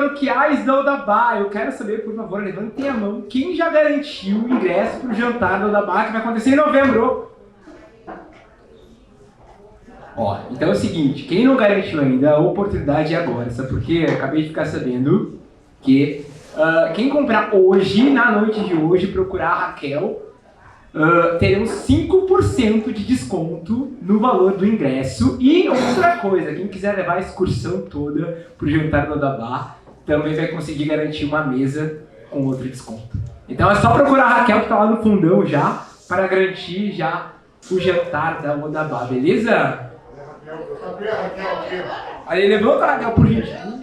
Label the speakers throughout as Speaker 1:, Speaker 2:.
Speaker 1: paroquiais da Odabá, eu quero saber, por favor, levantem a mão, quem já garantiu o ingresso para o jantar da Odabá que vai acontecer em novembro? Ó, então é o seguinte, quem não garantiu ainda, a oportunidade é agora, sabe por quê? Eu acabei de ficar sabendo que quem comprar hoje, na noite de hoje, procurar a Raquel, teremos 5% de desconto no valor do ingresso. E outra coisa, quem quiser levar a excursão toda pro jantar do Odabá, também vai conseguir garantir uma mesa com outro desconto. Então é só procurar a Raquel, que tá lá no fundão já, para garantir já o jantar da Odabá, beleza? Aí levanta a Raquel por gentileza.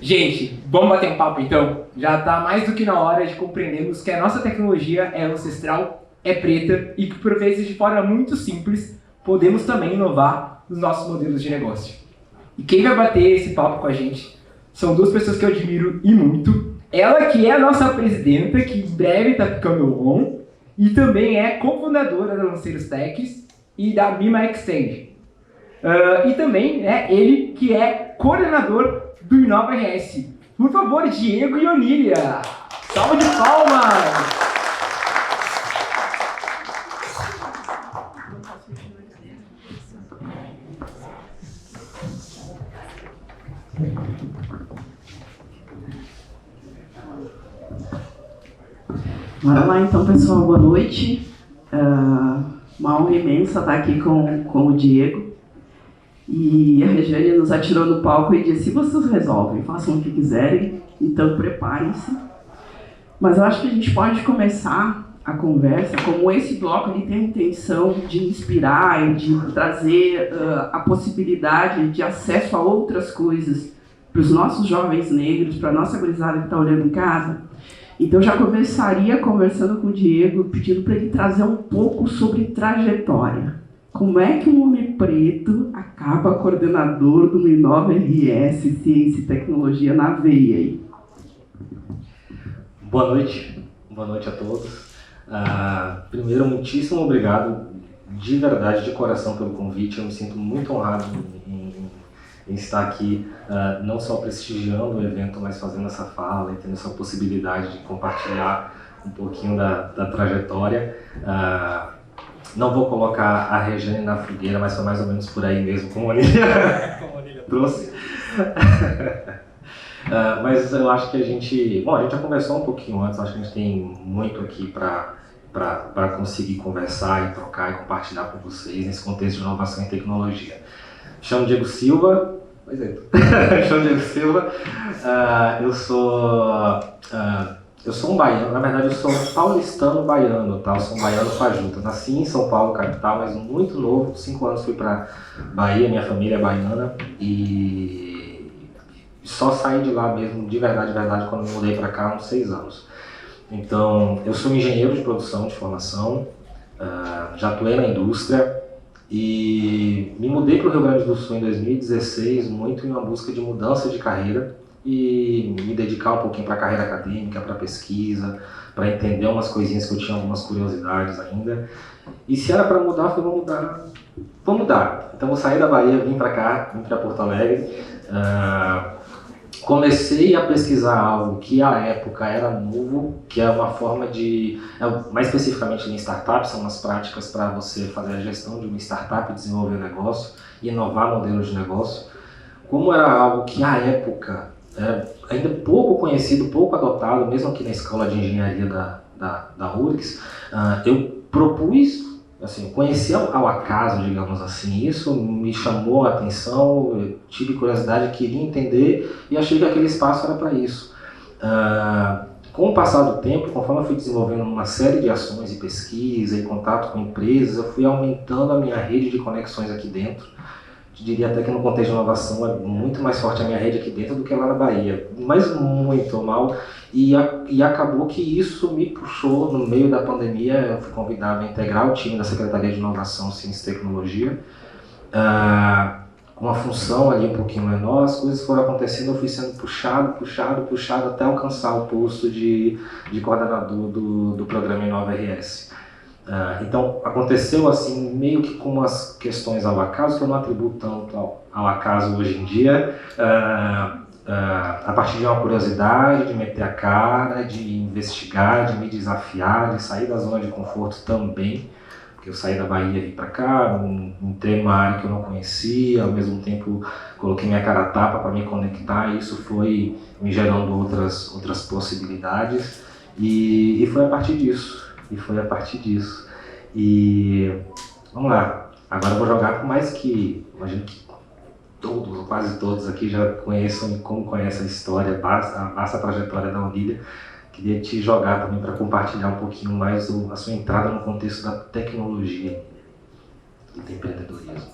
Speaker 1: Gente, vamos bater um papo então? Já está mais do que na hora de compreendermos que a nossa tecnologia é ancestral, é preta e que por vezes de forma muito simples podemos também inovar nos nossos modelos de negócio. E quem vai bater esse papo com a gente são duas pessoas que eu admiro e muito. Ela que é a nossa presidenta, que em breve está ficando on, e também é cofundadora da Lanceiros Techs e da Mima Exchange. E também é ele que é coordenador do Inova RS. Por favor, Diego e Onília. Salve de palmas!
Speaker 2: Bora lá então, pessoal, boa noite. Uma honra imensa estar aqui com o Diego. E a Regiane nos atirou no palco e disse: vocês resolvem, façam o que quiserem, então preparem-se. Mas eu acho que a gente pode começar a conversa, como esse bloco ele tem a intenção de inspirar e de trazer a possibilidade de acesso a outras coisas para os nossos jovens negros, para a nossa gurizada que está olhando em casa. Então eu já começaria conversando com o Diego, pedindo para ele trazer um pouco sobre trajetória. Como é que um homem preto acaba coordenador do Inova RS, Ciência e Tecnologia na veia aí?
Speaker 3: Boa noite a todos. Primeiro, muitíssimo obrigado, de verdade, de coração, pelo convite. Eu me sinto muito honrado em estar aqui, não só prestigiando o evento, mas fazendo essa fala e tendo essa possibilidade de compartilhar um pouquinho da trajetória. Não vou colocar a Regiane na fogueira, mas foi mais ou menos por aí mesmo, como a Onília trouxe. Mas eu acho que a gente já conversou um pouquinho antes, acho que a gente tem muito aqui para conseguir conversar e trocar e compartilhar com vocês nesse contexto de inovação e tecnologia. Me chamo Diego Silva. Pois é. Me chamo Diego Silva. Eu sou um baiano, na verdade eu sou um paulistano baiano, tá? Eu sou um baiano fajuto. Eu nasci em São Paulo, capital, mas muito novo, 5 anos fui para Bahia, minha família é baiana, e só saí de lá mesmo, de verdade, quando me mudei para cá há uns 6 anos. Então, eu sou engenheiro de produção de formação, já atuei na indústria e me mudei para o Rio Grande do Sul em 2016, muito em uma busca de mudança de carreira, e me dedicar um pouquinho para a carreira acadêmica, para a pesquisa, para entender umas coisinhas que eu tinha algumas curiosidades ainda. E se era para mudar, eu falei, vou mudar. Então vou sair da Bahia, vim para cá, vim para Porto Alegre. Comecei a pesquisar algo que à época era novo, que é uma forma de, mais especificamente em startups, são umas práticas para você fazer a gestão de uma startup, desenvolver negócio, inovar modelos de negócio. Como era algo que à época ainda pouco conhecido, pouco adotado, mesmo aqui na escola de engenharia da URGS, eu propus, assim, conheci ao acaso, digamos assim, isso me chamou a atenção, eu tive curiosidade, queria entender e achei que aquele espaço era para isso. Com o passar do tempo, conforme eu fui desenvolvendo uma série de ações e pesquisa e contato com empresas, eu fui aumentando a minha rede de conexões aqui dentro. Eu diria até que no contexto de inovação é muito mais forte a minha rede aqui dentro do que lá na Bahia, mas muito mal, e acabou que isso me puxou no meio da pandemia. Eu fui convidado a integrar o time da Secretaria de Inovação, Ciência e Tecnologia, com uma função ali um pouquinho menor. As coisas foram acontecendo, eu fui sendo puxado até alcançar o posto de coordenador do programa Inova RS. Então, aconteceu assim, meio que com umas questões ao acaso, que eu não atribuo tanto ao acaso hoje em dia, a partir de uma curiosidade, de meter a cara, de investigar, de me desafiar, de sair da zona de conforto também, porque eu saí da Bahia e vim para cá, entrei numa área que eu não conhecia, ao mesmo tempo coloquei minha cara a tapa para me conectar, e isso foi me gerando outras possibilidades, e foi a partir disso. E vamos lá, agora eu vou jogar por mais que, imagino que todos, ou quase todos aqui já conheçam como conhecem a história, a vasta trajetória da Onília. Queria te jogar também para compartilhar um pouquinho mais a sua entrada no contexto da tecnologia e do empreendedorismo.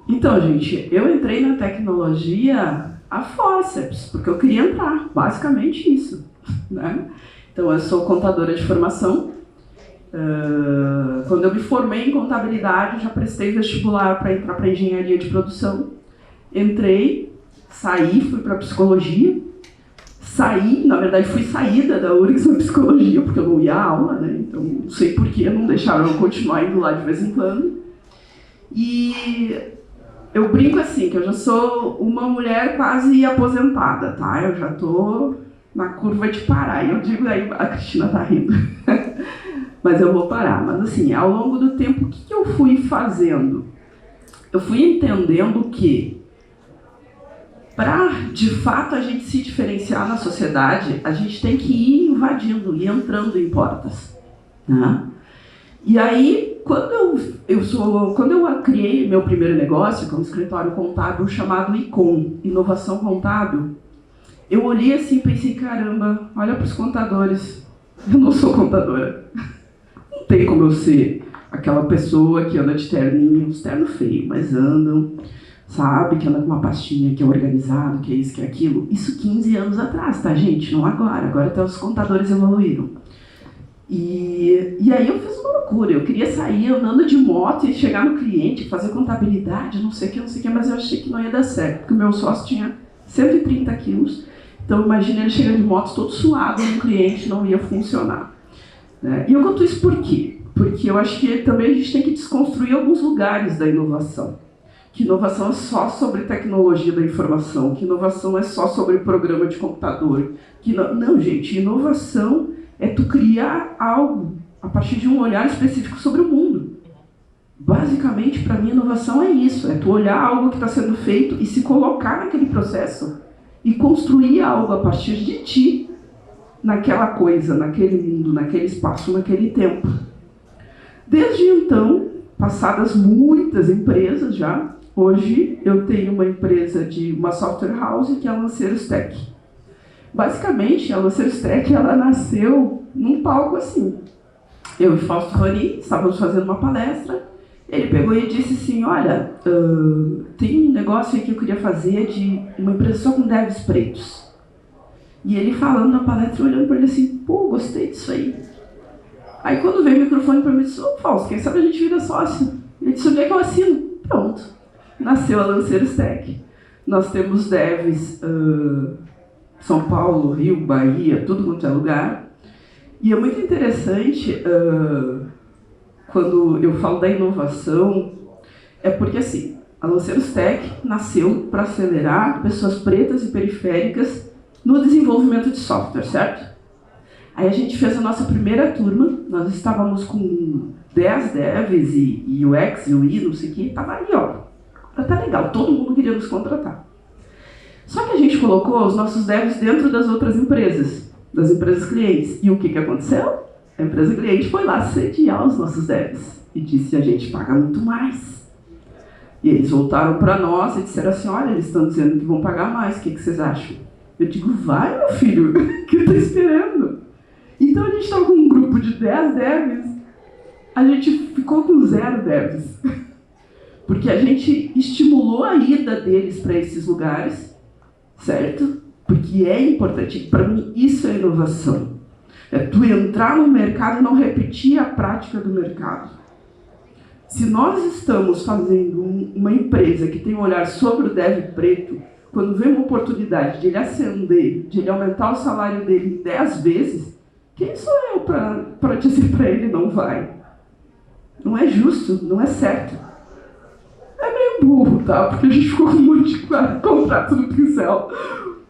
Speaker 2: Então, gente, eu entrei na tecnologia a forceps, porque eu queria entrar, basicamente isso, né? Então, eu sou contadora de formação. Quando eu me formei em contabilidade, já prestei vestibular para entrar para engenharia de produção. Entrei, saí, fui para psicologia. Na verdade, fui saída da URGS na psicologia, porque eu não ia à aula, né? Então, não sei por que não deixaram eu continuar indo lá de vez em quando. E eu brinco assim, que eu já sou uma mulher quase aposentada, tá? Eu já tô na curva de parar. E eu digo, aí a Cristina tá rindo. Mas eu vou parar. Mas assim, ao longo do tempo, o que eu fui fazendo? Eu fui entendendo que para, de fato, a gente se diferenciar na sociedade, a gente tem que ir invadindo e entrando em portas, né? E aí, quando eu criei meu primeiro negócio, que é um escritório contábil chamado ICOM, Inovação Contábil, eu olhei assim e pensei, caramba, olha para os contadores, eu não sou contadora. Não tem como eu ser aquela pessoa que anda de terninho, terno feio, mas andam, sabe, que anda com uma pastinha, que é organizado, que é isso, que é aquilo. Isso 15 anos atrás, tá, gente? Não agora. Agora até os contadores evoluíram. E aí eu fiz uma loucura. Eu queria sair andando de moto e chegar no cliente, fazer contabilidade, não sei o que, mas eu achei que não ia dar certo, porque o meu sócio tinha 130 quilos. Então, imagina ele chegando de moto todo suado no cliente, não ia funcionar. E eu conto isso por quê? Porque eu acho que também a gente tem que desconstruir alguns lugares da inovação. Que inovação é só sobre tecnologia da informação, que inovação é só sobre programa de computador. Não, gente, inovação é tu criar algo a partir de um olhar específico sobre o mundo. Basicamente, para mim, inovação é isso, é tu olhar algo que está sendo feito e se colocar naquele processo e construir algo a partir de ti, naquela coisa, naquele mundo, naquele espaço, naquele tempo. Desde então, passadas muitas empresas já, hoje eu tenho uma empresa de uma software house que é a Lanceiros Tech. Basicamente, a Lanceiros Tech ela nasceu num palco assim. Eu e Fausto Rani estávamos fazendo uma palestra, ele pegou e disse assim, olha, tem um negócio aí que eu queria fazer de uma empresa só com devs pretos. E ele falando na palestra, olhando para ele assim, pô, gostei disso aí. Aí quando veio o microfone para mim, eu disse, ô Fausto, quem sabe a gente vira sócio? Ele disse, onde é que eu assino? Pronto. Nasceu a Lanceiros Tech. Nós temos devs São Paulo, Rio, Bahia, tudo quanto é lugar. E é muito interessante quando eu falo da inovação, é porque assim, a Lanceiros Tech nasceu para acelerar pessoas pretas e periféricas no desenvolvimento de software, certo? Aí a gente fez a nossa primeira turma, nós estávamos com 10 devs e UX, UI, não sei o que, estava ali, ó. Tá legal, todo mundo queria nos contratar. Só que a gente colocou os nossos devs dentro das outras empresas, das empresas clientes. E o que aconteceu? A empresa cliente foi lá sediar os nossos devs e disse, a gente paga muito mais. E eles voltaram para nós e disseram assim, olha, eles estão dizendo que vão pagar mais, o que vocês acham? Eu digo, vai meu filho, que eu tô esperando. Então a gente estava com um grupo de 10 devs, a gente ficou com 0 devs. Porque a gente estimulou a ida deles para esses lugares, certo? Porque é importante, para mim isso é inovação. É tu entrar no mercado e não repetir a prática do mercado. Se nós estamos fazendo uma empresa que tem um olhar sobre o dev preto, quando vem uma oportunidade de ele ascender, de ele aumentar o salário dele 10 vezes, Quem sou eu para dizer para ele não vai? Não é justo, não é certo. É meio burro, tá? Porque a gente ficou com um monte de contrato no pincel.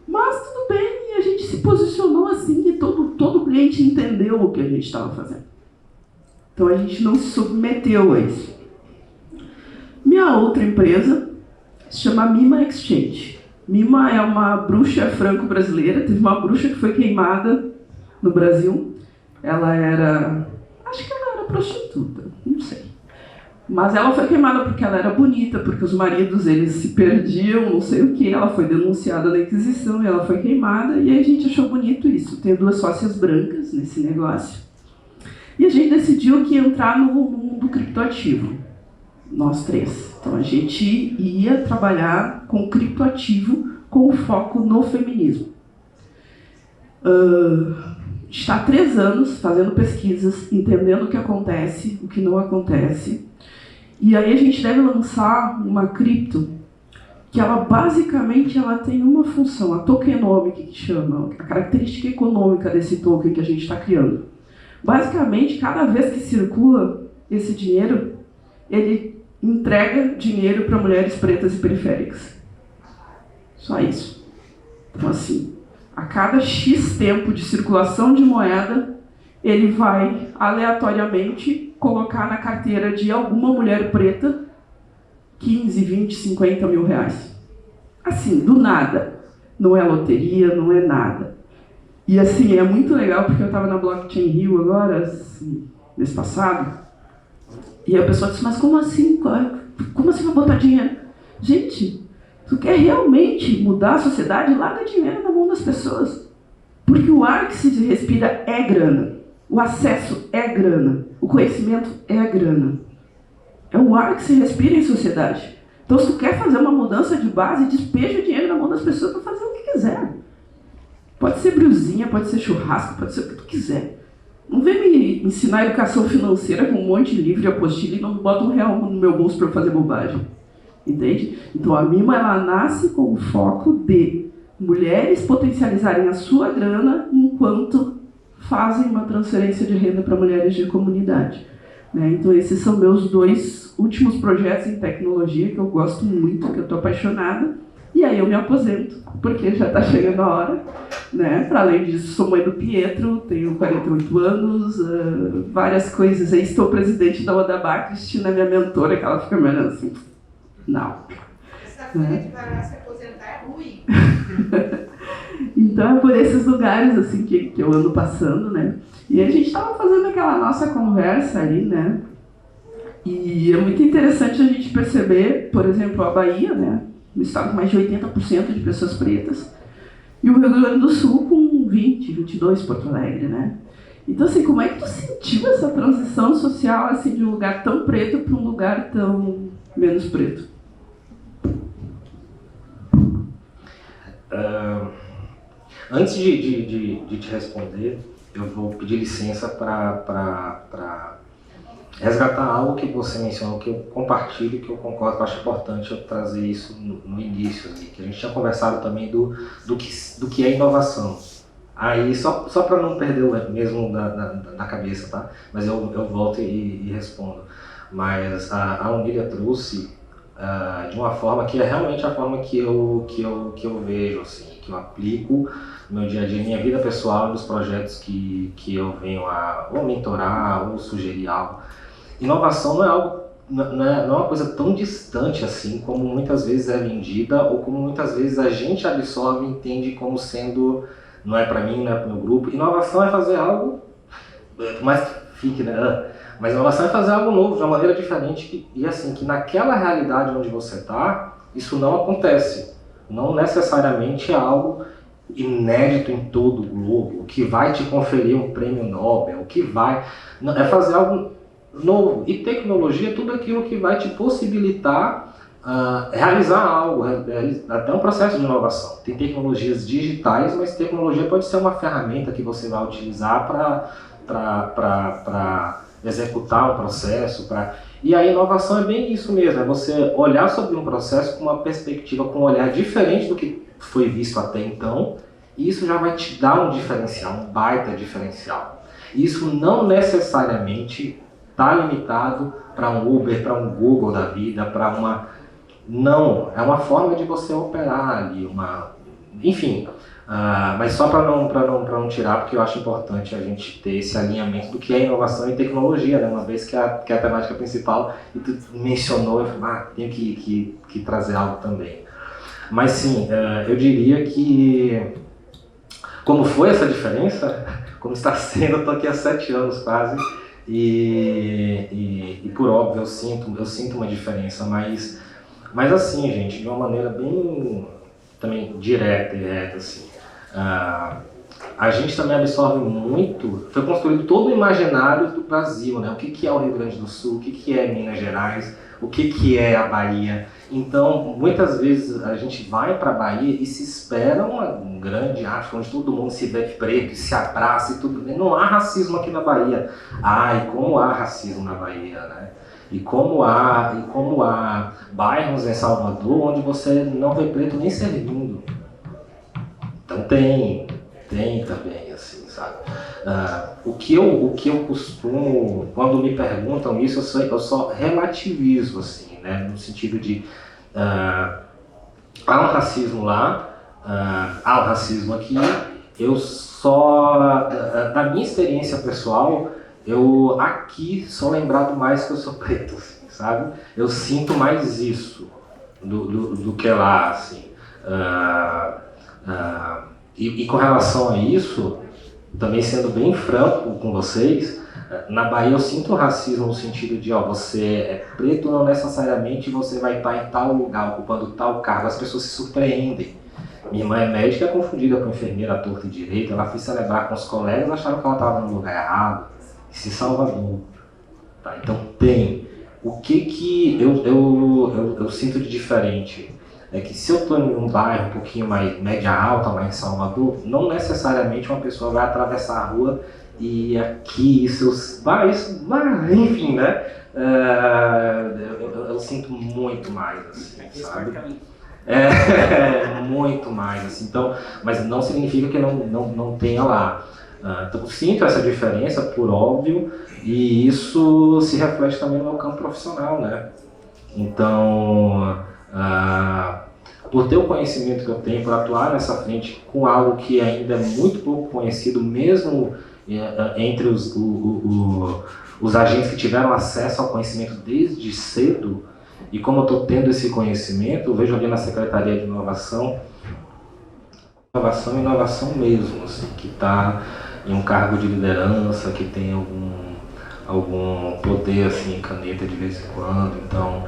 Speaker 2: Mas tudo bem, a gente se posicionou assim e todo cliente entendeu o que a gente estava fazendo. Então a gente não se submeteu a isso. Minha outra empresa se chama Mima Exchange. Mima é uma bruxa franco-brasileira. Teve uma bruxa que foi queimada no Brasil. Ela era... acho que ela era prostituta, não sei. Mas ela foi queimada porque ela era bonita, porque os maridos eles se perdiam, não sei o que. Ela foi denunciada na Inquisição e ela foi queimada. E aí a gente achou bonito isso. Tenho 2 sócias brancas nesse negócio. E a gente decidiu que ia entrar no mundo criptoativo. Nós 3. Então a gente ia trabalhar com criptoativo com foco no feminismo. Está há 3 anos fazendo pesquisas, entendendo o que acontece, o que não acontece. E aí a gente deve lançar uma cripto que ela basicamente ela tem uma função, a tokenomics que chama, a característica econômica desse token que a gente está criando. Basicamente, cada vez que circula esse dinheiro, ele entrega dinheiro para mulheres pretas e periféricas. Só isso. Então assim, a cada X tempo de circulação de moeda, ele vai aleatoriamente colocar na carteira de alguma mulher preta 15, 20, 50 mil reais. Assim, do nada. Não é loteria, não é nada. E assim, é muito legal porque eu estava na Blockchain Rio agora, assim, mês passado, e a pessoa disse, mas como assim? Como assim vai botar dinheiro? Gente, tu quer realmente mudar a sociedade? Larga dinheiro na mão das pessoas. Porque o ar que se respira é grana. O acesso é grana. O conhecimento é grana. É o ar que se respira em sociedade. Então, se tu quer fazer uma mudança de base, despeja o dinheiro na mão das pessoas para fazer o que quiser. Pode ser brusinha, pode ser churrasco, pode ser o que tu quiser. Não vem me ensinar educação financeira com um monte de livro e apostila e não bota R$1 no meu bolso para fazer bobagem. Entende? Então, a Mima ela nasce com o foco de mulheres potencializarem a sua grana enquanto fazem uma transferência de renda para mulheres de comunidade. Né? Então, esses são meus 2 últimos projetos em tecnologia que eu gosto muito, que eu estou apaixonada. E aí eu me aposento, porque já está chegando a hora. Né? Para além disso, sou mãe do Pietro, tenho 48 anos, várias coisas. Aí estou presidente da Odabá, Cristina é minha mentora, que ela fica me olhando assim. Não.
Speaker 4: Essa coisa de parar se aposentar é ruim.
Speaker 2: Então é por esses lugares assim que eu ando passando, né? E a gente estava fazendo aquela nossa conversa ali, né? E é muito interessante a gente perceber, por exemplo, a Bahia, né? Um estado com mais de 80% de pessoas pretas. E o Rio Grande do Sul com 20, 22, Porto Alegre, né? Então, assim, como é que tu sentiu essa transição social, assim, de um lugar tão preto para um lugar tão menos preto?
Speaker 3: Antes de te responder, eu vou pedir licença para resgatar algo que você mencionou, que eu compartilho, que eu concordo, que eu acho importante eu trazer isso no início, assim, que a gente tinha conversado também do que é inovação. Aí, só para não perder o mesmo da cabeça, tá? Mas eu volto e respondo. Mas a Onília trouxe de uma forma que é realmente a forma que eu vejo, assim, que eu aplico no meu dia a dia, minha vida pessoal, nos projetos que eu venho a ou mentorar ou sugerir algo. Inovação não é algo, não é uma coisa tão distante assim como muitas vezes é vendida ou como muitas vezes a gente absorve e entende como sendo, não é para mim, não é para o meu grupo. Inovação é fazer algo, mais que fique, né? Mas inovação é fazer algo novo, de uma maneira diferente e assim, que naquela realidade onde você está, isso não acontece. Não necessariamente é algo inédito em todo o globo, que vai te conferir um prêmio Nobel, que vai... É fazer algo novo. E tecnologia é tudo aquilo que vai te possibilitar realizar algo, até um processo de inovação. Tem tecnologias digitais, mas tecnologia pode ser uma ferramenta que você vai utilizar para executar o processo. E a inovação é bem isso mesmo, é você olhar sobre um processo com uma perspectiva, com um olhar diferente do que foi visto até então, e isso já vai te dar um diferencial, um baita diferencial. Isso não necessariamente está limitado para um Uber, para um Google da vida, para uma... Não, é uma forma de você operar ali, enfim, mas só para não tirar, porque eu acho importante a gente ter esse alinhamento do que é inovação e tecnologia, né? Uma vez que é a temática principal, e tu mencionou, eu falei, tenho que trazer algo também. Mas sim, eu diria que, como foi essa diferença, como está sendo, eu estou aqui há 7 anos quase, e por óbvio eu sinto uma diferença, mas assim, gente, de uma maneira bem também direta e reta, assim, a gente também absorve muito, foi construído todo o imaginário do Brasil, né? O que é o Rio Grande do Sul, o que é Minas Gerais, o que é a Bahia. Então, muitas vezes a gente vai para a Bahia e se espera um grande África, onde todo mundo se vê preto e se abraça e tudo. Não há racismo aqui na Bahia. E como há racismo na Bahia, né? E como há bairros em Salvador onde você não vê preto nem servindo. Então tem também, assim, sabe? O que eu costumo, quando me perguntam isso, eu só relativizo, assim, né? No sentido de há um racismo lá, há um racismo aqui. Eu só, da minha experiência pessoal, eu aqui sou lembrado mais que eu sou preto, assim, sabe? Eu sinto mais isso do que lá, assim. E com relação a isso, também sendo bem franco com vocês, na Bahia eu sinto racismo no sentido de, você é preto, não necessariamente você vai estar em tal lugar, ocupando tal cargo, as pessoas se surpreendem. Minha irmã é médica, é confundida com enfermeira à torta e direita, ela foi celebrar com os colegas, acharam que ela estava no lugar errado. Isso em Salvador. Tá? Então tem. O que eu sinto de diferente é que se eu estou em um bairro um pouquinho mais média alta, lá em Salvador, não necessariamente uma pessoa vai atravessar a rua e aqui enfim, né? Eu sinto muito mais, assim, sabe? Muito mais, assim. Então, mas não significa que não tenha lá. Então, eu sinto essa diferença, por óbvio, e isso se reflete também no meu campo profissional, né? Então, por ter o conhecimento que eu tenho, por atuar nessa frente com algo que ainda é muito pouco conhecido, mesmo entre os agentes que tiveram acesso ao conhecimento desde cedo, e como eu estou tendo esse conhecimento, eu vejo ali na Secretaria de Inovação mesmo, assim, que está em um cargo de liderança, que tem algum poder, assim, caneta de vez em quando. Então,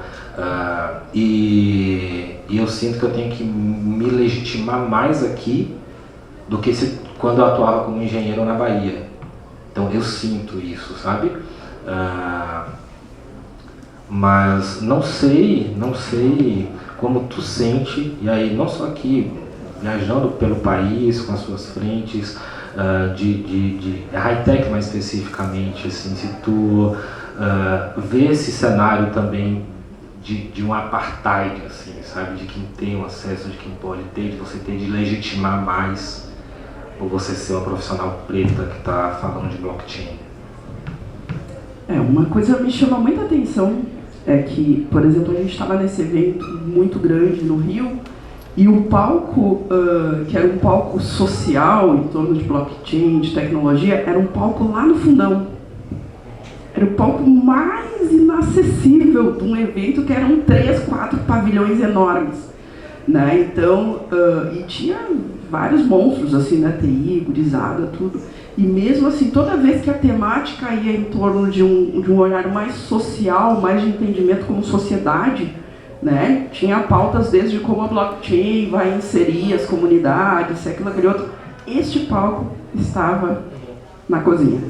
Speaker 3: e eu sinto que eu tenho que me legitimar mais aqui do que quando eu atuava como engenheiro na Bahia. Então eu sinto isso, sabe? Mas não sei como tu sente, e aí não só aqui, viajando pelo país, com as suas frentes, de high-tech mais especificamente, assim, se tu vê esse cenário também de um apartheid, assim, sabe, de quem tem o acesso, de quem pode ter, de você ter de legitimar mais, ou você ser uma profissional preta que está falando de blockchain.
Speaker 2: Uma coisa me chama muita atenção é que, por exemplo, a gente estava nesse evento muito grande no Rio, e o palco, que era um palco social em torno de blockchain, de tecnologia, era um palco lá no fundão. Era o palco mais inacessível de um evento que eram 3, 4 pavilhões enormes, né? Então, e tinha vários monstros, assim, né? TI, gurizada, tudo. E mesmo assim, toda vez que a temática ia em torno de um olhar mais social, mais de entendimento como sociedade, né? Tinha pautas desde como a blockchain vai inserir as comunidades, aquilo, aquele outro. Este palco estava na cozinha,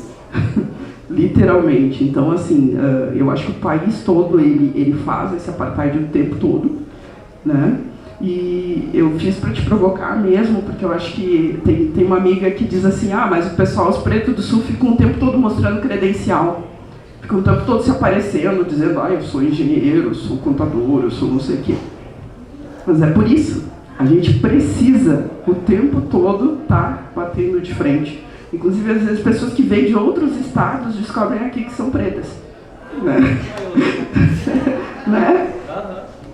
Speaker 2: literalmente. Então, assim, eu acho que o país todo ele faz esse apartheid o tempo todo, né? E eu fiz para te provocar mesmo, porque eu acho que tem uma amiga que diz assim, mas o pessoal, os pretos do sul, ficam o tempo todo mostrando credencial. Ficam o tempo todo se aparecendo, dizendo, eu sou engenheiro, eu sou contador, eu sou não sei o quê. Mas é por isso, a gente precisa o tempo todo estar batendo de frente Inclusive, às vezes, pessoas que vêm de outros estados descobrem aqui que são pretas. Né? Né?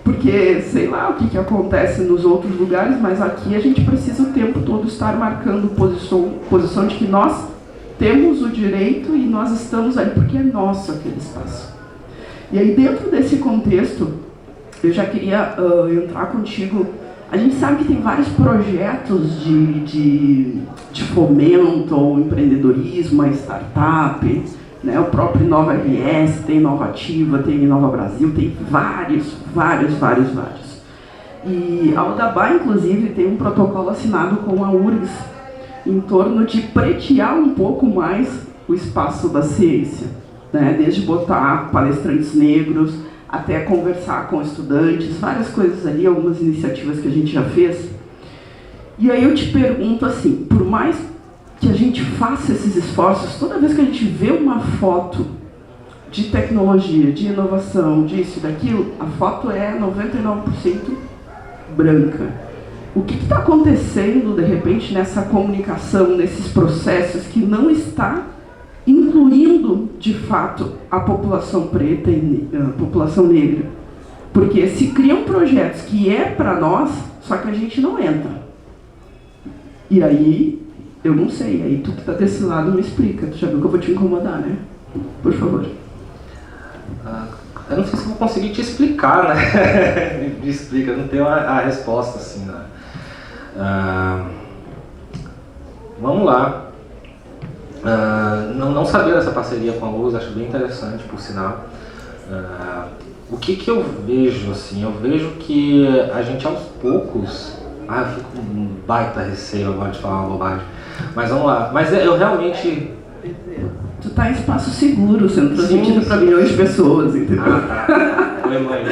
Speaker 2: Porque, sei lá o que acontece nos outros lugares, mas aqui a gente precisa o tempo todo estar marcando posição de que nós temos o direito e nós estamos ali, porque é nosso aquele espaço. E aí, dentro desse contexto, eu já queria entrar contigo. A gente sabe que tem vários projetos de fomento ao empreendedorismo, a startup, né? O próprio Inova RS, tem Inovativa, tem Inova Brasil, tem vários. E a Udabá, inclusive, tem um protocolo assinado com a URGS em torno de pretear um pouco mais o espaço da ciência, né? Desde botar palestrantes negros, até conversar com estudantes, várias coisas ali, algumas iniciativas que a gente já fez. E aí eu te pergunto assim, por mais que a gente faça esses esforços, toda vez que a gente vê uma foto de tecnologia, de inovação, disso e daquilo, a foto é 99% branca. O que está acontecendo, de repente, nessa comunicação, nesses processos que não está incluindo, de fato, a população preta e a população negra? Porque se criam projetos que é para nós, só que a gente não entra. E aí, eu não sei, aí tu que está desse lado me explica. Tu já viu que eu vou te incomodar, né? Por favor.
Speaker 3: Eu não sei se eu vou conseguir te explicar, né? Me explica, eu não tenho a resposta, assim, né? Vamos lá. Não sabia dessa parceria com a Luz, acho bem interessante, por sinal. O que eu vejo, assim? Eu vejo que a gente aos poucos... eu fico com um baita receio agora de falar uma bobagem. Mas vamos lá. Mas eu realmente...
Speaker 2: Tu tá em espaço seguro, sendo transmitido para milhões de pessoas, entendeu?
Speaker 3: Oi, mãe.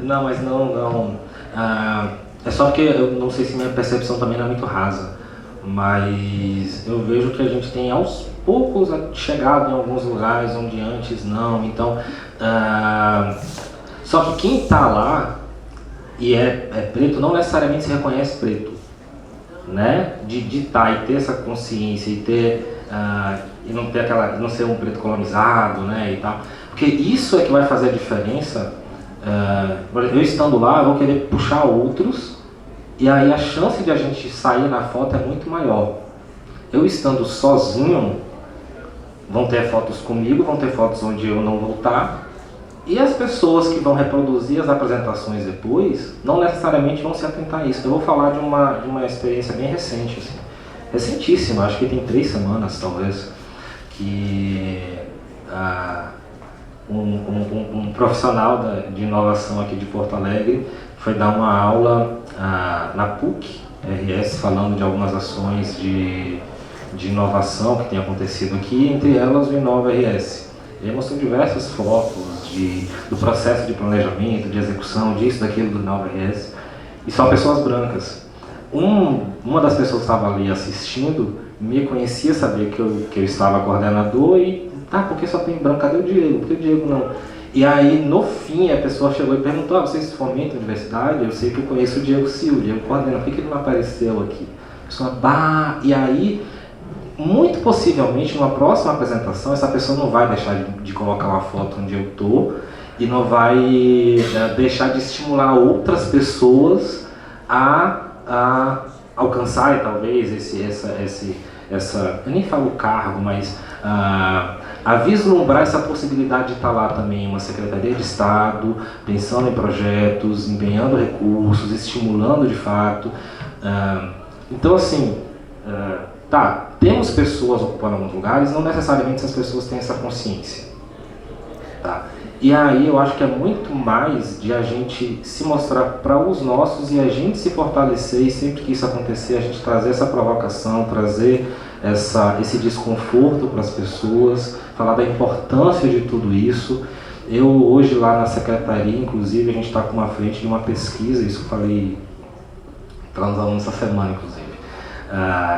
Speaker 3: Não, mas não. É só porque eu não sei se minha percepção também não é muito rasa. Mas eu vejo que a gente tem aos poucos chegado em alguns lugares onde antes não. Então, só que quem está lá e é preto não necessariamente se reconhece preto, né? De estar e ter essa consciência e ter e não ter não ser um preto colonizado, né? E tal, porque isso é que vai fazer a diferença. Eu estando lá, eu vou querer puxar outros. E aí a chance de a gente sair na foto é muito maior. Eu estando sozinho, vão ter fotos comigo, vão ter fotos onde eu não vou estar. E as pessoas que vão reproduzir as apresentações depois, não necessariamente vão se atentar a isso. Eu vou falar de uma experiência bem recente, assim. Recentíssima, acho que tem 3 semanas talvez, que um profissional de inovação aqui de Porto Alegre foi dar uma aula na PUC RS, falando de algumas ações de inovação que tem acontecido aqui, entre elas o Inova RS. Ele mostrou diversas fotos do processo de planejamento, de execução, disso, daquilo do Inova RS, e só pessoas brancas. Uma das pessoas que estava ali assistindo me conhecia, sabia que eu estava coordenador e, por que só tem branco? Cadê o Diego? Por que o Diego não? E aí, no fim, a pessoa chegou e perguntou, vocês fomentam a universidade? Eu sei que eu conheço o Diego Silva, o Diego coordena, por que ele não apareceu aqui? A pessoa, e aí, muito possivelmente, numa próxima apresentação, essa pessoa não vai deixar de colocar uma foto onde eu estou e não vai deixar de estimular outras pessoas a alcançarem, talvez, eu nem falo cargo, mas a vislumbrar essa possibilidade de estar lá também, uma Secretaria de Estado, pensando em projetos, empenhando recursos, estimulando de fato. Então, assim, temos pessoas ocupando alguns lugares, não necessariamente essas pessoas têm essa consciência. Tá? E aí eu acho que é muito mais de a gente se mostrar para os nossos e a gente se fortalecer, e sempre que isso acontecer, a gente trazer essa provocação, trazer esse desconforto para as pessoas, falar da importância de tudo isso. Eu hoje lá na secretaria, inclusive, a gente está com uma frente de uma pesquisa, isso eu falei para uns alunos essa semana, inclusive.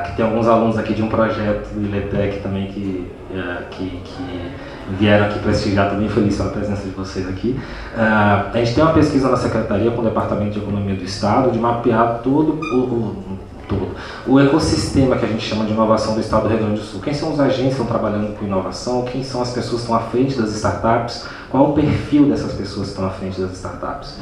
Speaker 3: Que tem alguns alunos aqui de um projeto do ILETEC também que vieram aqui prestigiar, estou bem feliz pela presença de vocês aqui. A gente tem uma pesquisa na Secretaria com o Departamento de Economia do Estado de mapear toda todo. O ecossistema que a gente chama de inovação do Estado do Rio Grande do Sul. Quem são os agentes que estão trabalhando com inovação? Quem são as pessoas que estão à frente das startups? Qual é o perfil dessas pessoas que estão à frente das startups?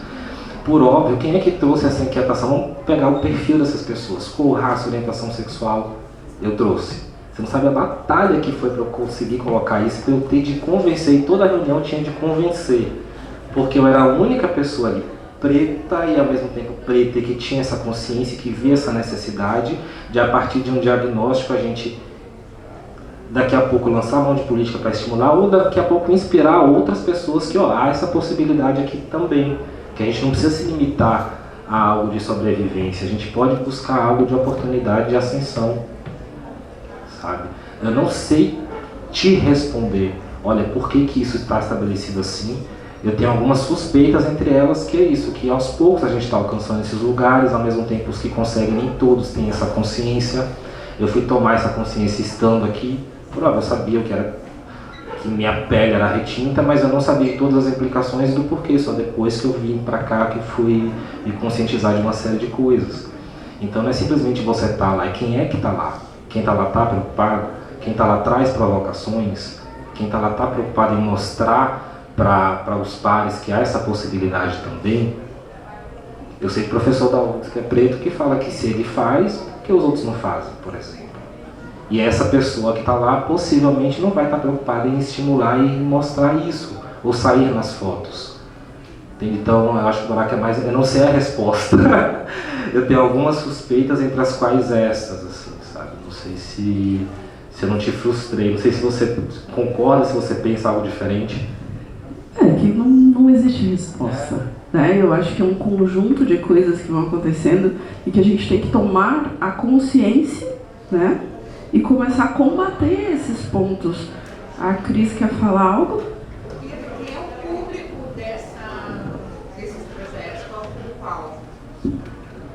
Speaker 3: Por óbvio, quem é que trouxe essa inquietação? Vamos pegar o perfil dessas pessoas. Cor, raça, orientação sexual. Eu trouxe. Você não sabe a batalha que foi para eu conseguir colocar isso, para eu ter de convencer, e toda reunião eu tinha de convencer. Porque eu era a única pessoa ali, preta e ao mesmo tempo preta, e que tinha essa consciência, que via essa necessidade de, a partir de um diagnóstico, a gente daqui a pouco lançar mão de política para estimular, ou daqui a pouco inspirar outras pessoas que, ó, há essa possibilidade aqui também, que a gente não precisa se limitar a algo de sobrevivência, a gente pode buscar algo de oportunidade de ascensão, sabe? Eu não sei te responder, olha, por que que isso está estabelecido assim. Eu tenho algumas suspeitas, entre elas, que é isso, que aos poucos a gente está alcançando esses lugares, ao mesmo tempo os que conseguem, nem todos têm essa consciência. Eu fui tomar essa consciência estando aqui, eu sabia que minha pele era retinta, mas eu não sabia todas as implicações do porquê, só depois que eu vim para cá que fui me conscientizar de uma série de coisas. Então não é simplesmente você estar lá, é quem é que está lá. Quem está lá está preocupado, quem está lá traz provocações, quem está lá está preocupado em mostrar para os pares que há essa possibilidade também. Eu sei que o professor da UFRGS, que é preto, que fala que se ele faz, por que os outros não fazem, por exemplo. E essa pessoa que está lá possivelmente não vai estar preocupada em estimular e mostrar isso, ou sair nas fotos. Entende? Então eu acho que o buraco é mais, eu não sei a resposta. Eu tenho algumas suspeitas, entre as quais essas, assim, sabe? Não sei se eu não te frustrei, não sei se você concorda, se você pensa algo diferente.
Speaker 2: É que não existe resposta, né? Eu acho que é um conjunto de coisas que vão acontecendo e que a gente tem que tomar a consciência, né? E começar a combater esses pontos. A Cris quer falar algo?
Speaker 4: Quem é o público desses projetos? Qual é o público-alvo?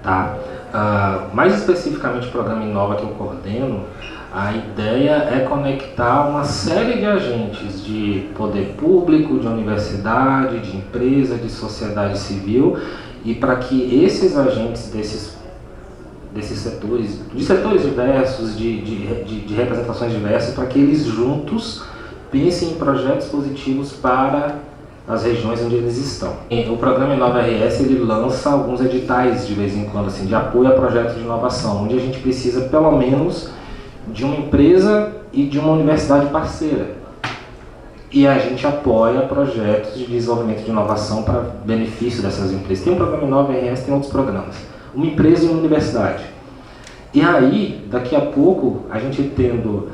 Speaker 3: Tá. Mais especificamente o programa Inova que eu coordeno, a ideia é conectar uma série de agentes de poder público, de universidade, de empresa, de sociedade civil, e para que esses agentes desses setores, de setores diversos, de representações diversas, para que eles juntos pensem em projetos positivos para as regiões onde eles estão. O programa Inova RS ele lança alguns editais de vez em quando, assim, de apoio a projetos de inovação, onde a gente precisa pelo menos de uma empresa e de uma universidade parceira. E a gente apoia projetos de desenvolvimento de inovação para benefício dessas empresas. Tem um programa Inova RS, tem outros programas. Uma empresa e uma universidade. E aí, daqui a pouco, a gente tendo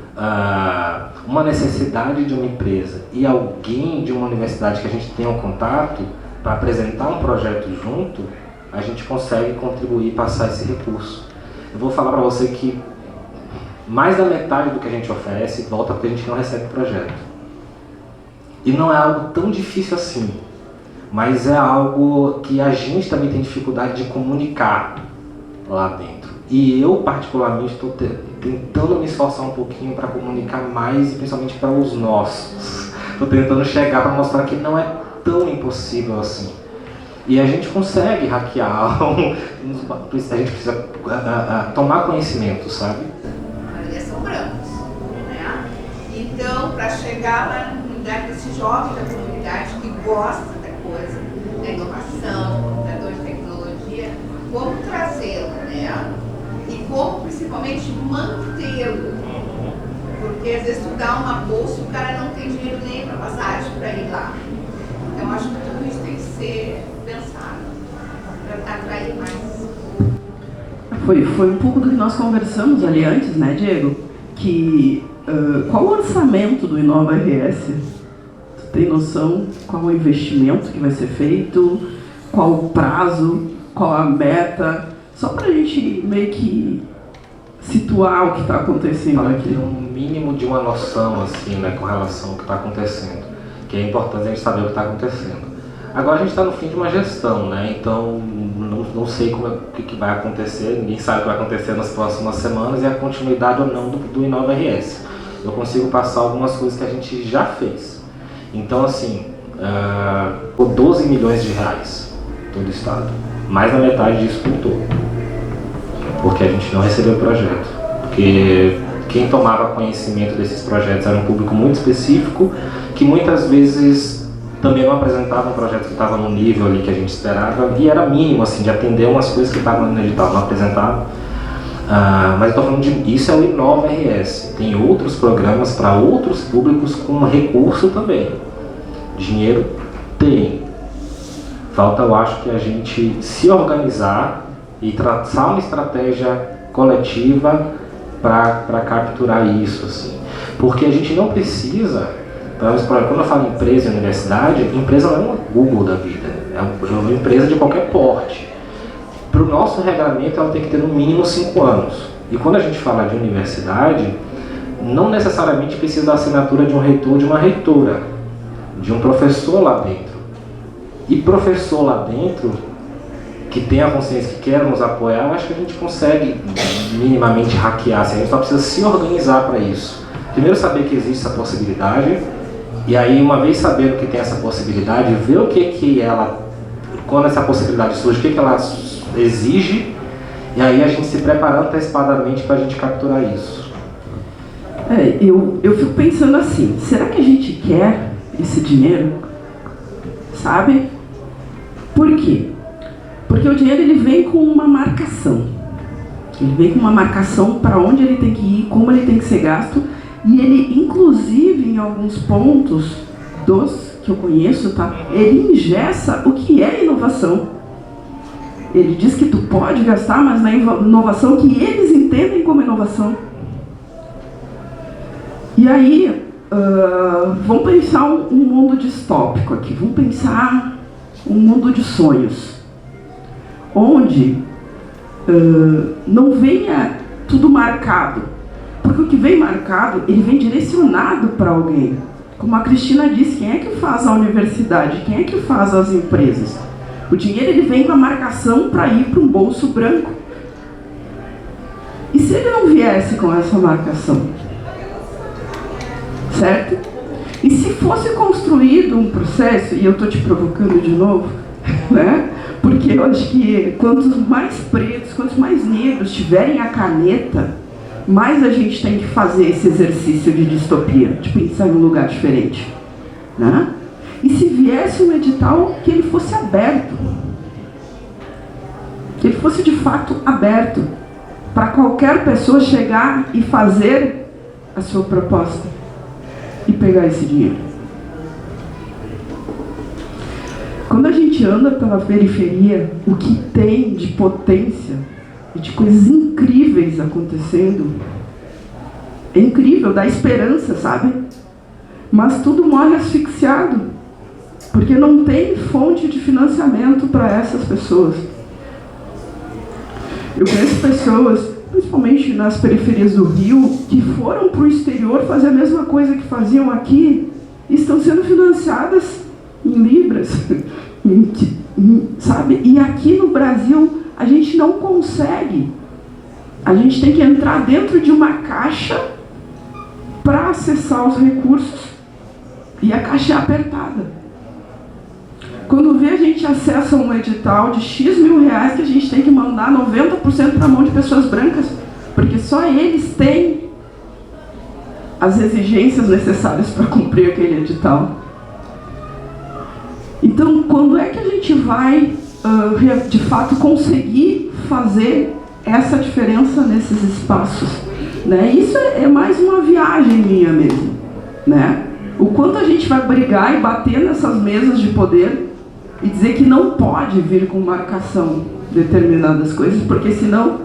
Speaker 3: uma necessidade de uma empresa e alguém de uma universidade que a gente tenha um contato para apresentar um projeto junto, a gente consegue contribuir e passar esse recurso. Eu vou falar para você que mais da metade do que a gente oferece volta porque a gente não recebe projeto. E não é algo tão difícil assim, mas é algo que a gente também tem dificuldade de comunicar lá dentro. E eu, particularmente, estou tentando me esforçar um pouquinho para comunicar mais, e principalmente para os nossos. Estou tentando chegar para mostrar que não é tão impossível assim. E a gente consegue hackear, a gente precisa tomar conhecimento, sabe?
Speaker 4: São brancos, né? Então, para chegar lá na comunidade, desse jovem da comunidade que gosta da coisa, da inovação, computador de tecnologia, como trazê-lo, né? E como, principalmente, mantê-lo. Porque, às vezes, tu dá uma bolsa e o cara não tem dinheiro nem para passagem para ir lá. Então, acho que tudo isso tem que ser pensado para atrair mais.
Speaker 2: Foi um pouco do que nós conversamos ali antes, né, Diego? Que qual o orçamento do Inova RS? Tu tem noção qual o investimento que vai ser feito? Qual o prazo? Qual a meta? Só para a gente meio que situar o que está acontecendo aqui.
Speaker 3: Ter um mínimo de uma noção, assim, né, com relação ao que está acontecendo. Que é importante a gente saber o que está acontecendo. Agora a gente está no fim de uma gestão, né? Então não sei o que vai acontecer, ninguém sabe o que vai acontecer nas próximas semanas e a continuidade ou não do Inova RS. Eu consigo passar algumas coisas que a gente já fez. Então, assim, 12 milhões de reais todo o estado, mais da metade disso por todo. porque a gente não recebeu o projeto. Porque quem tomava conhecimento desses projetos era um público muito específico, que muitas vezes também não apresentava um projeto que estava no nível ali que a gente esperava, e era mínimo, assim, de atender umas coisas que estavam no edital, não apresentava. Mas eu estou falando de isso, é o Inova RS. Tem outros programas para outros públicos com recurso também. Dinheiro tem. Falta, eu acho, que a gente se organizar e traçar uma estratégia coletiva para capturar isso, assim. Porque a gente não precisa, quando eu falo empresa e universidade, empresa não é uma Google da vida, é uma empresa de qualquer porte. Para o nosso regulamento, ela tem que ter no mínimo 5 anos. E quando a gente fala de universidade, não necessariamente precisa da assinatura de um reitor ou de uma reitora, de um professor lá dentro. E professor lá dentro, que tem a consciência que quer nos apoiar, eu acho que a gente consegue minimamente hackear. Assim, a gente só precisa se organizar para isso. Primeiro saber que existe essa possibilidade, e aí uma vez sabendo que tem essa possibilidade, ver o que ela, quando essa possibilidade surge, o que ela exige, e aí a gente se preparando antecipadamente para a gente capturar isso.
Speaker 2: Eu fico pensando assim, será que a gente quer esse dinheiro? Sabe? Por quê? Porque o dinheiro ele vem com uma marcação. Ele vem com uma marcação para onde ele tem que ir, como ele tem que ser gasto, e ele, inclusive, em alguns pontos dos que eu conheço, tá? Ele engessa o que é inovação. Ele diz que tu pode gastar, mas na inovação que eles entendem como inovação. E aí, vamos pensar um mundo distópico aqui. Vamos pensar um mundo de sonhos, onde não venha tudo marcado. Porque o que vem marcado, ele vem direcionado para alguém. Como a Cristina disse, quem é que faz a universidade? Quem é que faz as empresas? O dinheiro ele vem com a marcação para ir para um bolso branco. E se ele não viesse com essa marcação? Certo? E se fosse construído um processo, e eu estou te provocando de novo, né? Porque eu acho que quantos mais pretos, quantos mais negros tiverem a caneta, mais a gente tem que fazer esse exercício de distopia, de pensar em um lugar diferente, né? E se viesse um edital que ele fosse aberto, que ele fosse de fato aberto, para qualquer pessoa chegar e fazer a sua proposta e pegar esse dinheiro. Quando a gente anda pela periferia, o que tem de potência e de coisas incríveis acontecendo, é incrível, dá esperança, sabe? Mas tudo morre asfixiado, porque não tem fonte de financiamento para essas pessoas. Eu conheço pessoas, principalmente nas periferias do Rio, que foram para o exterior fazer a mesma coisa que faziam aqui e estão sendo financiadas em libras, sabe? E aqui no Brasil a gente não consegue. A gente tem que entrar dentro de uma caixa para acessar os recursos, e a caixa é apertada. Quando vê, a gente acessa um edital de X mil reais que a gente tem que mandar 90% para a mão de pessoas brancas, porque só eles têm as exigências necessárias para cumprir aquele edital. Então, quando é que a gente vai, de fato, conseguir fazer essa diferença nesses espaços? Né? Isso é mais uma viagem minha mesmo, né? O quanto a gente vai brigar e bater nessas mesas de poder e dizer que não pode vir com marcação determinadas coisas, porque senão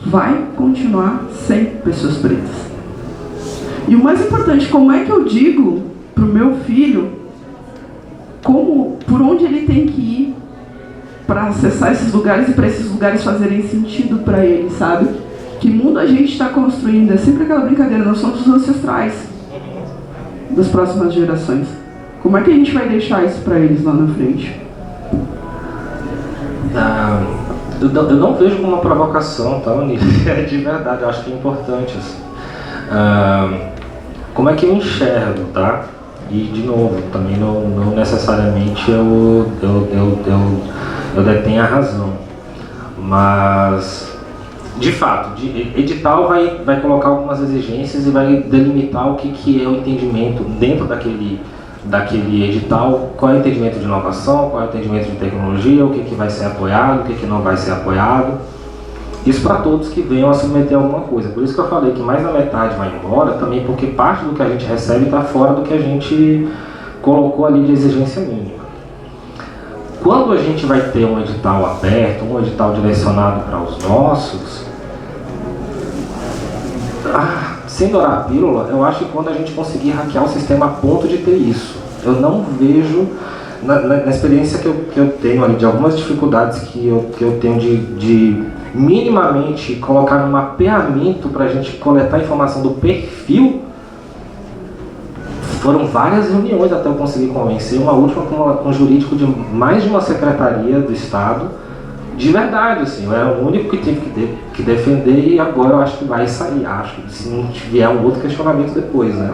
Speaker 2: vai continuar sem pessoas pretas. E o mais importante, como é que eu digo para o meu filho por onde ele tem que ir para acessar esses lugares e para esses lugares fazerem sentido para ele, sabe? Que mundo a gente está construindo? É sempre aquela brincadeira, nós somos os ancestrais das próximas gerações. Como é que a gente vai deixar isso para eles lá na frente?
Speaker 3: Eu não vejo como uma provocação, tá? De verdade, eu acho que é importante. Assim. Como é que eu enxergo, tá? E, de novo, também não necessariamente eu detenho a razão. Mas De fato, edital vai colocar algumas exigências e vai delimitar o que é o entendimento dentro daquele edital, qual é o entendimento de inovação, qual é o entendimento de tecnologia, o que vai ser apoiado, o que não vai ser apoiado. Isso para todos que venham a submeter alguma coisa. Por isso que eu falei que mais da metade vai embora, também porque parte do que a gente recebe está fora do que a gente colocou ali de exigência mínima. Quando a gente vai ter um edital aberto, um edital direcionado para os nossos, sem dourar a pílula, eu acho que quando a gente conseguir hackear o sistema a ponto de ter isso, eu não vejo, na experiência que eu tenho ali, de algumas dificuldades que eu tenho de minimamente colocar no mapeamento para a gente coletar informação do perfil, foram várias reuniões até eu conseguir convencer, uma última com um jurídico de mais de uma secretaria do Estado, de verdade, assim, eu era o único que tive que defender e agora eu acho que vai sair, acho que se não vier um outro questionamento depois, né,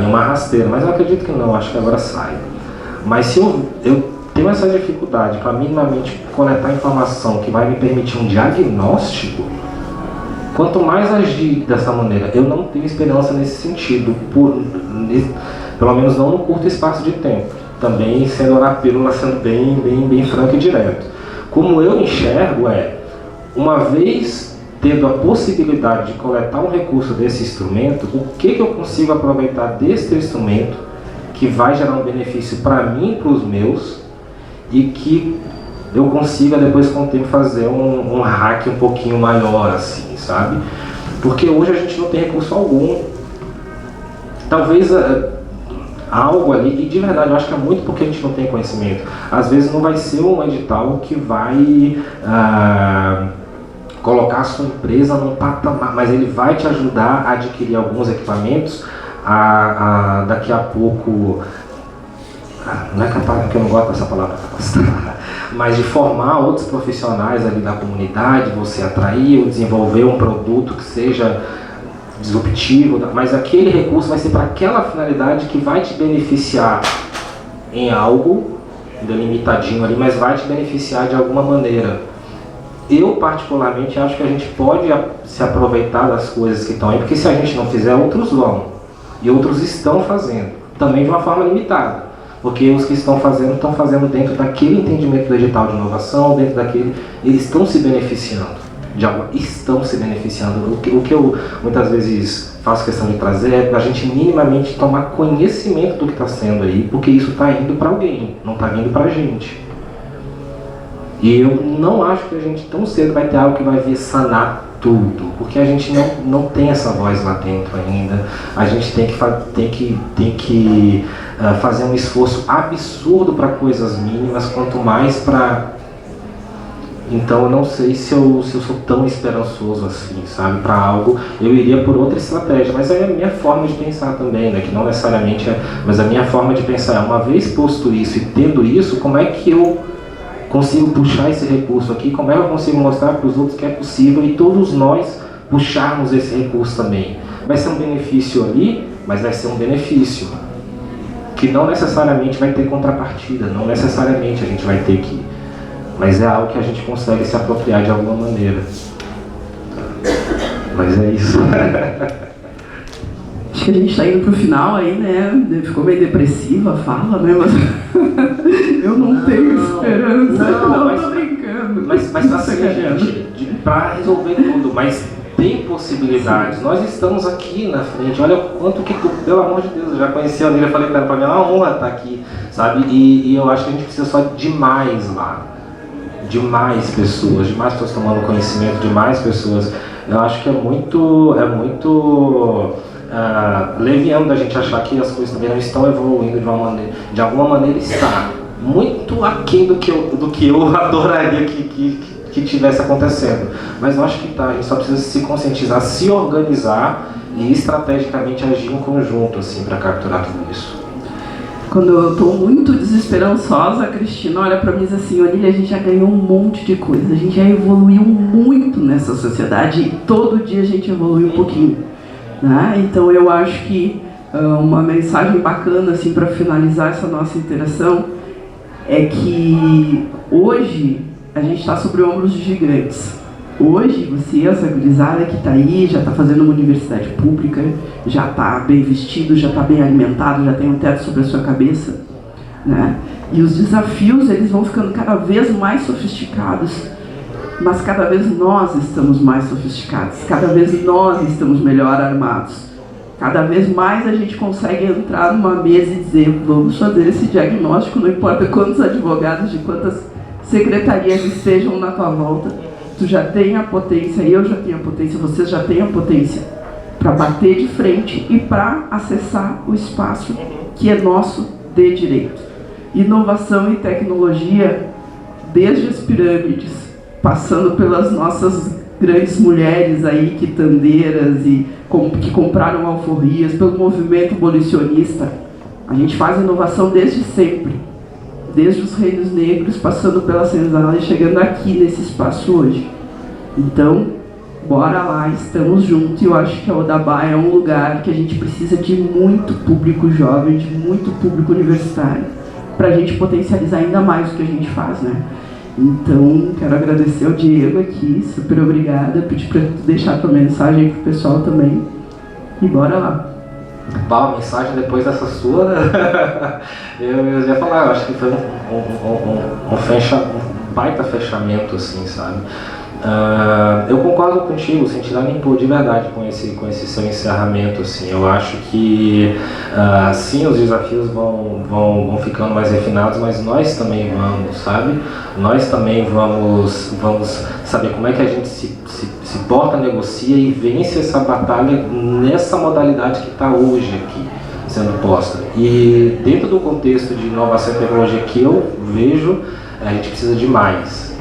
Speaker 3: em uma rasteira, mas eu acredito que não, acho que agora sai. Mas se eu tenho essa dificuldade para minimamente coletar informação que vai me permitir um diagnóstico, quanto mais agir dessa maneira, eu não tenho esperança nesse sentido, pelo menos não no curto espaço de tempo. Também sendo a pílula, sendo bem franco e direto. Como eu enxergo uma vez tendo a possibilidade de coletar um recurso desse instrumento, o que eu consigo aproveitar desse instrumento que vai gerar um benefício para mim e para os meus, e que eu consiga depois com o tempo fazer um hack um pouquinho maior, assim, sabe? Porque hoje a gente não tem recurso algum. Talvez algo ali, e de verdade eu acho que é muito porque a gente não tem conhecimento. Às vezes não vai ser um edital que vai colocar a sua empresa num patamar, mas ele vai te ajudar a adquirir alguns equipamentos, daqui a pouco, não é capaz, porque eu não gosto dessa palavra, mas de formar outros profissionais ali da comunidade, você atrair ou desenvolver um produto que seja disruptivo, mas aquele recurso vai ser para aquela finalidade que vai te beneficiar em algo delimitadinho ali, mas vai te beneficiar de alguma maneira. Eu particularmente acho que a gente pode se aproveitar das coisas que estão aí, porque se a gente não fizer, outros vão, e outros estão fazendo, também de uma forma limitada, porque os que estão fazendo dentro daquele entendimento do edital de inovação, dentro daquele, eles estão se beneficiando. Estão se beneficiando. O que eu muitas vezes faço questão de trazer é a gente minimamente tomar conhecimento do que está sendo aí, porque isso está indo para alguém, não está vindo para a gente. E eu não acho que a gente tão cedo vai ter algo que vai vir sanar tudo, porque a gente não tem essa voz lá dentro ainda. A gente tem que fazer um esforço absurdo para coisas mínimas, quanto mais para... Então eu não sei se eu sou tão esperançoso assim, sabe, para algo. Eu iria por outra estratégia, mas é a minha forma de pensar também, né, que não necessariamente mas a minha forma de pensar é, uma vez posto isso e tendo isso, como é que eu consigo puxar esse recurso aqui, como é que eu consigo mostrar para os outros que é possível e todos nós puxarmos esse recurso também. Vai ser um benefício ali, mas vai ser um benefício que não necessariamente vai ter contrapartida, não necessariamente a gente vai ter que... Mas é algo que a gente consegue se apropriar de alguma maneira. Mas é isso.
Speaker 2: Acho que a gente está indo pro final aí, né? Ficou meio depressiva a fala, né? Mas eu não tenho esperança. Não, tô brincando.
Speaker 3: Mas tá assim, gente, para resolver tudo, mas tem possibilidades. Nós estamos aqui na frente. Olha quanto que, pelo amor de Deus, eu já conheci a Anília, falei para mim, é uma honra estar aqui, sabe? E eu acho que a gente precisa só de mais lá. De mais pessoas tomando conhecimento, de mais pessoas. Eu acho que é muito leviano da gente achar que as coisas também não estão evoluindo de alguma maneira está muito aquém do que eu adoraria que tivesse acontecendo. Mas eu acho que tá, a gente só precisa se conscientizar, se organizar e estrategicamente agir em conjunto assim, para capturar tudo isso.
Speaker 2: Quando eu estou muito desesperançosa, a Cristina olha para mim e diz assim, Anília, a gente já ganhou um monte de coisa, a gente já evoluiu muito nessa sociedade e todo dia a gente evolui um pouquinho, né? Então eu acho que uma mensagem bacana assim, para finalizar essa nossa interação é que hoje a gente está sobre ombros de gigantes, Hoje, você, essa gurizada que está aí, já está fazendo uma universidade pública, já está bem vestido, já está bem alimentado, já tem um teto sobre a sua cabeça, né? E os desafios, eles vão ficando cada vez mais sofisticados, mas cada vez nós estamos mais sofisticados, cada vez nós estamos melhor armados. Cada vez mais a gente consegue entrar numa mesa e dizer, vamos fazer esse diagnóstico, não importa quantos advogados, de quantas secretarias estejam na tua volta, tu já tem a potência, eu já tenho a potência, vocês já têm a potência para bater de frente e para acessar o espaço que é nosso de direito. Inovação e tecnologia, desde as pirâmides, passando pelas nossas grandes mulheres aí, quitandeiras e que compraram alforrias, pelo movimento abolicionista. A gente faz inovação desde sempre, desde os reinos negros, passando pela senzala e chegando aqui nesse espaço hoje. Então, bora lá, estamos juntos, e eu acho que a Odabá é um lugar que a gente precisa de muito público jovem, de muito público universitário, para a gente potencializar ainda mais o que a gente faz, né? Então, quero agradecer ao Diego aqui, super obrigada, pedir para tu deixar tua mensagem pro pessoal também, e bora lá.
Speaker 3: Boa mensagem depois dessa sua, eu ia falar, eu acho que foi um baita fechamento, assim, sabe? Eu concordo contigo, sem tirar nem pôr, de verdade, com esse seu encerramento, assim. Eu acho que sim, os desafios vão ficando mais refinados, mas nós também vamos, sabe? Nós também vamos saber como é que a gente se porta, negocia e vence essa batalha nessa modalidade que está hoje aqui sendo posta. E dentro do contexto de inovação e tecnologia que eu vejo, a gente precisa de mais.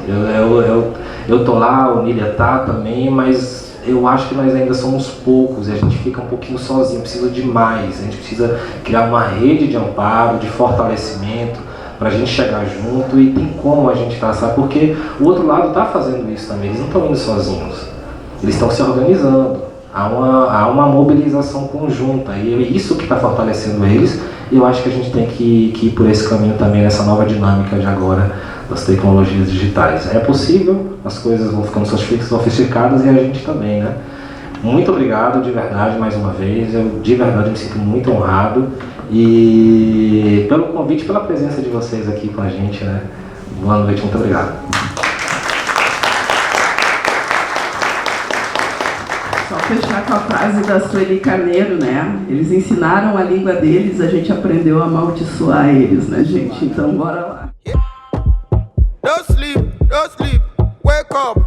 Speaker 3: Eu tô lá, o Nília tá também, mas eu acho que nós ainda somos poucos e a gente fica um pouquinho sozinho, precisa de mais. A gente precisa criar uma rede de amparo, de fortalecimento, para a gente chegar junto, e tem como a gente traçar, porque o outro lado está fazendo isso também, eles não estão indo sozinhos, eles estão se organizando, há uma mobilização conjunta, e é isso que está fortalecendo eles, e eu acho que a gente tem que ir por esse caminho também, nessa nova dinâmica de agora, das tecnologias digitais. É possível, as coisas vão ficando sofisticadas e a gente também, né? Muito obrigado, de verdade, mais uma vez. Eu, de verdade, me sinto muito honrado. E pelo convite, pela presença de vocês aqui com a gente, né? Boa noite, muito obrigado.
Speaker 2: Só fechar com a frase da Sueli Carneiro, né? Eles ensinaram a língua deles, a gente aprendeu a amaldiçoar eles, né, gente? Então, bora lá.
Speaker 5: Don't sleep, wake up.